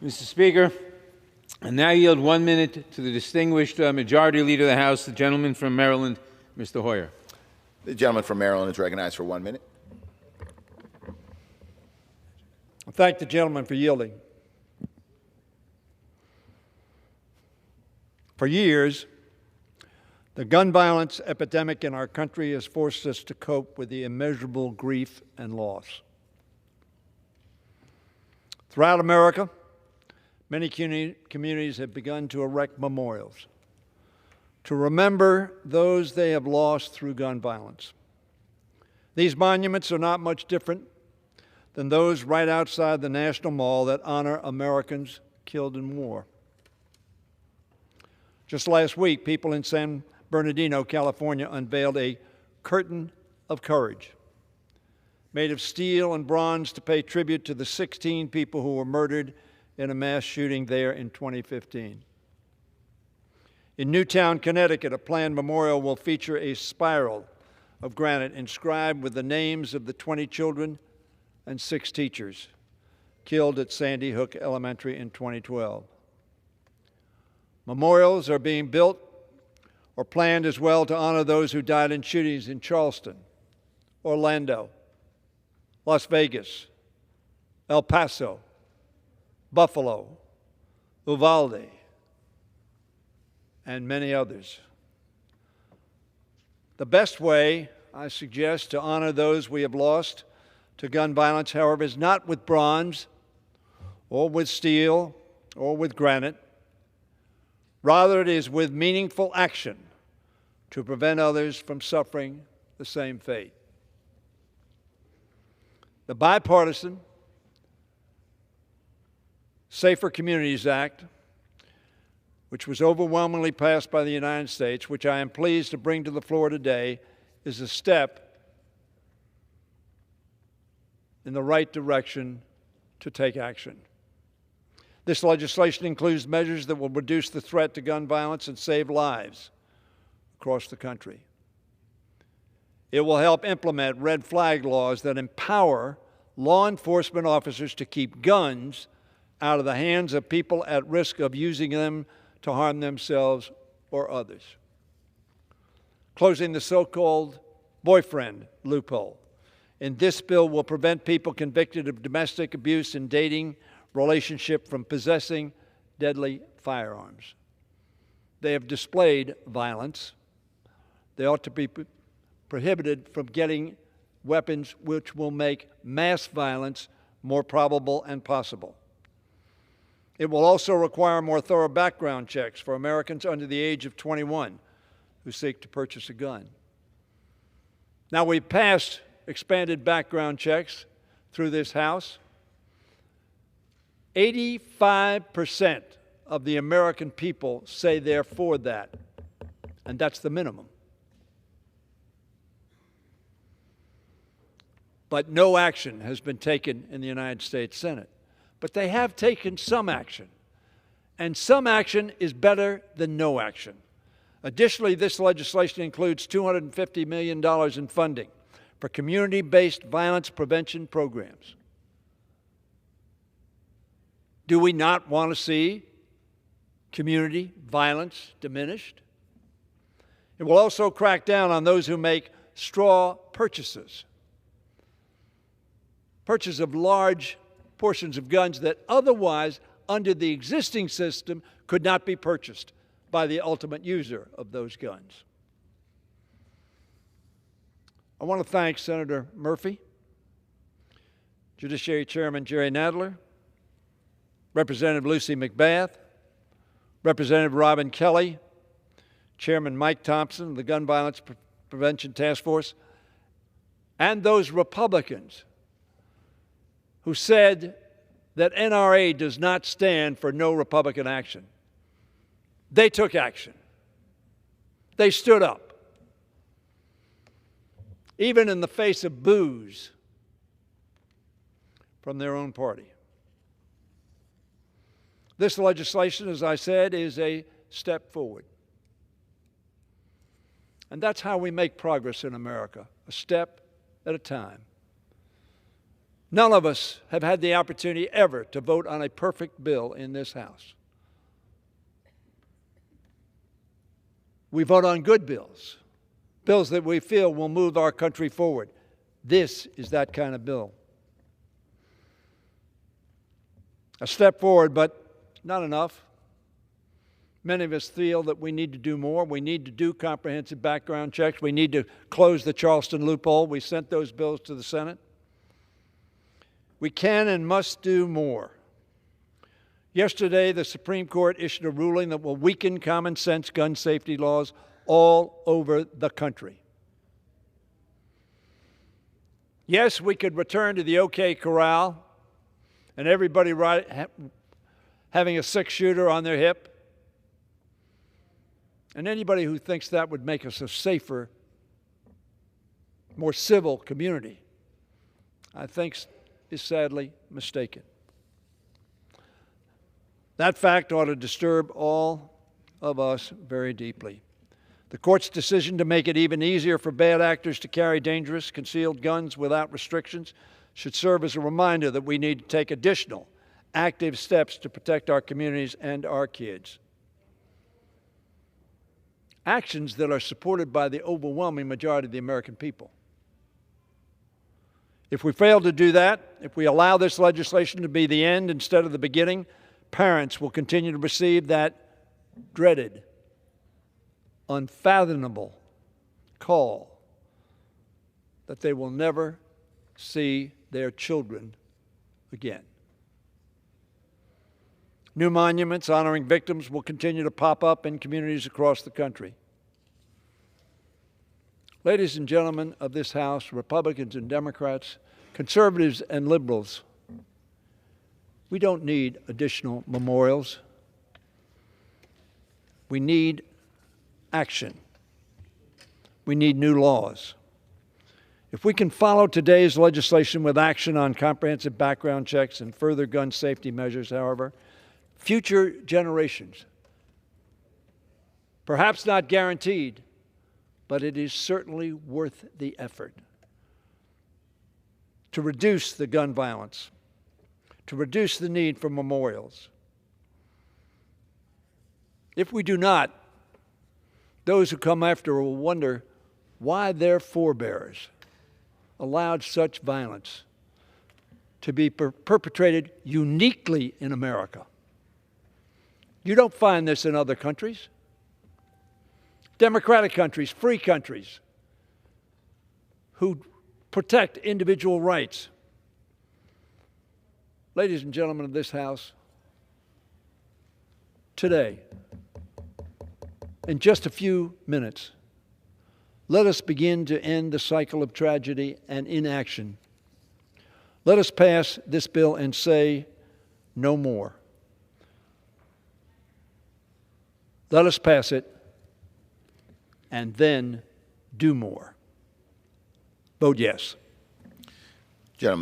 Mr. Speaker, I now yield 1 minute to the distinguished Majority Leader of the House, the gentleman from Maryland, Mr. Hoyer. The gentleman from Maryland is recognized for 1 minute. I thank the gentleman for yielding. For years, the gun violence epidemic in our country has forced us to cope with the immeasurable grief and loss. Throughout America, many communities have begun to erect memorials to remember those they have lost through gun violence. These monuments are not much different than those right outside the National Mall that honor Americans killed in war. Just last week, people in San Bernardino, California, unveiled a curtain of courage made of steel and bronze to pay tribute to the 16 people who were murdered in a mass shooting there in 2015. In Newtown, Connecticut, a planned memorial will feature a spiral of granite inscribed with the names of the 20 children and 6 teachers killed at Sandy Hook Elementary in 2012. Memorials are being built or planned as well to honor those who died in shootings in Charleston, Orlando, Las Vegas, El Paso, Buffalo, Uvalde, and many others. The best way, I suggest, to honor those we have lost to gun violence, however, is not with bronze or with steel or with granite. Rather, it is with meaningful action to prevent others from suffering the same fate. The Bipartisan Safer Communities Act, which was overwhelmingly passed by the United States, which I am pleased to bring to the floor today, is a step in the right direction to take action. This legislation includes measures that will reduce the threat to gun violence and save lives across the country. It will help implement red flag laws that empower law enforcement officers to keep guns out of the hands of people at risk of using them to harm themselves or others. Closing the so-called boyfriend loophole in this bill will prevent people convicted of domestic abuse and dating relationship from possessing deadly firearms. They have displayed violence. They ought to be prohibited from getting weapons which will make mass violence more probable and possible. It will also require more thorough background checks for Americans under the age of 21 who seek to purchase a gun. Now, we've passed expanded background checks through this House. 85% of the American people say they're for that, and that's the minimum. But no action has been taken in the United States Senate. But they have taken some action, and some action is better than no action. Additionally, this legislation includes $250 million in funding for community-based violence prevention programs. Do we not want to see community violence diminished? It will also crack down on those who make straw purchases of large portions of guns that otherwise, under the existing system, could not be purchased by the ultimate user of those guns. I want to thank Senator Murphy, Judiciary Chairman Jerry Nadler, Representative Lucy McBath, Representative Robin Kelly, Chairman Mike Thompson of the Gun Violence Prevention Task Force, and those Republicans who said that NRA does not stand for no Republican action. They took action. They stood up, even in the face of boos from their own party. This legislation, as I said, is a step forward. And that's how we make progress in America, a step at a time. None of us have had the opportunity ever to vote on a perfect bill in this House. We vote on good bills, bills that we feel will move our country forward. This is that kind of bill. A step forward, but not enough. Many of us feel that we need to do more. We need to do comprehensive background checks. We need to close the Charleston loophole. We sent those bills to the Senate. We can and must do more. Yesterday, the Supreme Court issued a ruling that will weaken common sense gun safety laws all over the country. Yes, we could return to the OK Corral and everybody having a six-shooter on their hip. And anybody who thinks that would make us a safer, more civil community, I think is sadly mistaken. That fact ought to disturb all of us very deeply. The court's decision to make it even easier for bad actors to carry dangerous concealed guns without restrictions should serve as a reminder that we need to take additional active steps to protect our communities and our kids. Actions that are supported by the overwhelming majority of the American people. If we fail to do that, if we allow this legislation to be the end instead of the beginning, parents will continue to receive that dreaded, unfathomable call that they will never see their children again. New monuments honoring victims will continue to pop up in communities across the country. Ladies and gentlemen of this House, Republicans and Democrats, conservatives and liberals, we don't need additional memorials. We need action. We need new laws. If we can follow today's legislation with action on comprehensive background checks and further gun safety measures, however, future generations, perhaps not guaranteed, but it is certainly worth the effort to reduce the gun violence, to reduce the need for memorials. If we do not, those who come after will wonder why their forebears allowed such violence to be perpetrated uniquely in America. You don't find this in other countries. Democratic countries, free countries, who protect individual rights. Ladies and gentlemen of this House, today, in just a few minutes, let us begin to end the cycle of tragedy and inaction. Let us pass this bill and say no more. Let us pass it and then do more. Vote yes. Gentlemen.